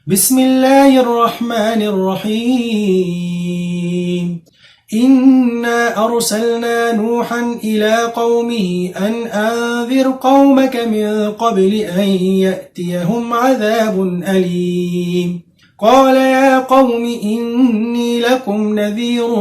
بسم الله الرحمن الرحيم. إنا أرسلنا نوحا إلى قومه أن أنذر قومك من قبل أن يأتيهم عذاب أليم. قال يا قوم إني لكم نذير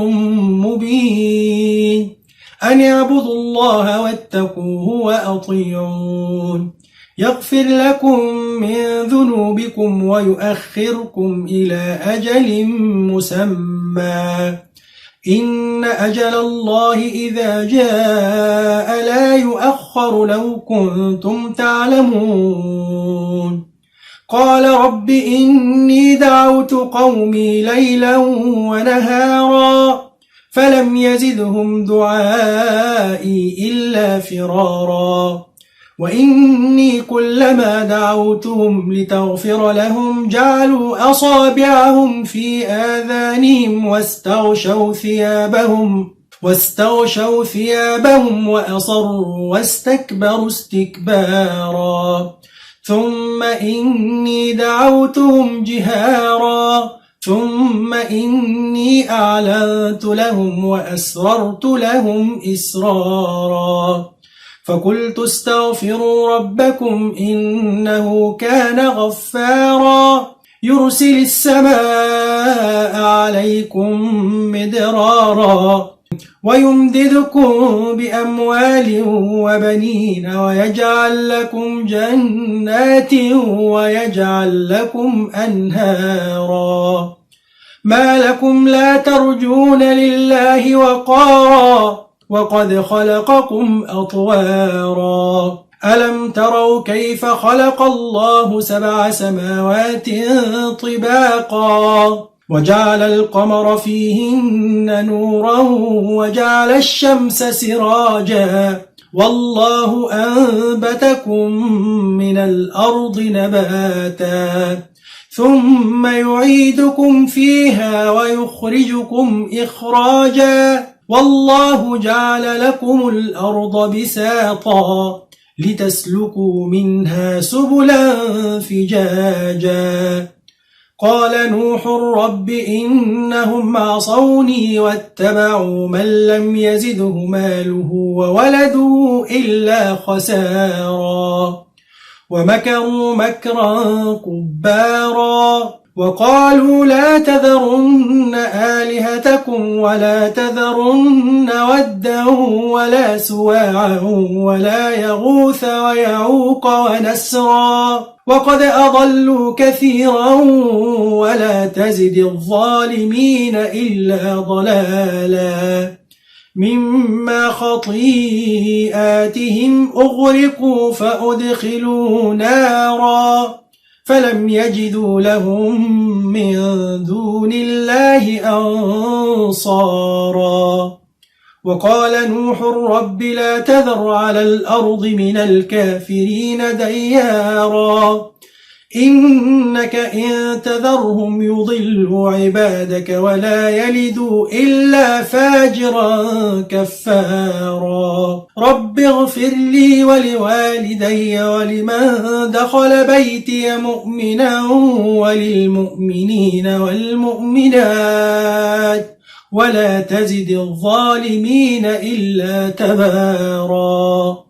مبين أن اعبدوا الله واتقوه وأطيعون يغفر لكم من ذنوبكم ويؤخركم إلى أجل مسمى إن أجل الله إذا جاء لا يؤخر لو كنتم تعلمون. قال رب إني دعوت قومي ليلا ونهارا فلم يزدهم دعائي إلا فرارا وإني كلما دعوتهم لتغفر لهم جعلوا أصابعهم في آذانهم واستغشوا ثيابهم وأصروا واستكبروا استكبارا ثم إني دعوتهم جهارا ثم إني أعلنت لهم وأسررت لهم إسرارا فقلت استغفروا ربكم إنه كان غفارا يرسل السماء عليكم مدرارا ويمددكم بأموال وبنين ويجعل لكم جنات ويجعل لكم أنهارا ما لكم لا ترجون لله وقارا وقد خلقكم أطوارا ألم تروا كيف خلق الله 7 سماوات طباقا وجعل القمر فيهن نورا وجعل الشمس سراجا والله أنبتكم من الأرض نباتا ثم يعيدكم فيها ويخرجكم إخراجا والله جعل لكم الأرض بساطا لتسلكوا منها سبلا فجاجا قال نوح رب إنهم عصوني واتبعوا من لم يزده ماله وولده إلا خسارا ومكروا مكرا كبارا وقالوا لا تذرن آلهتكم ولا تذرن ودا ولا سواعا ولا يغوث ويعوق ونسرا وقد أضلوا كثيرا ولا تزد الظالمين إلا ضلالا مما خطيئاتهم أغرقوا فأدخلوا نارا فلم يجدوا لهم من دون الله أنصارا وقال نوح رب لا تذر على الأرض من الكافرين ديارا إنك إن تذرهم يضلوا عبادك ولا يلدوا إلا فاجرا كفارا رب اغفر لي ولوالدي ولمن دخل بيتي مؤمنا وللمؤمنين والمؤمنات ولا تزد الظالمين إلا تبارا.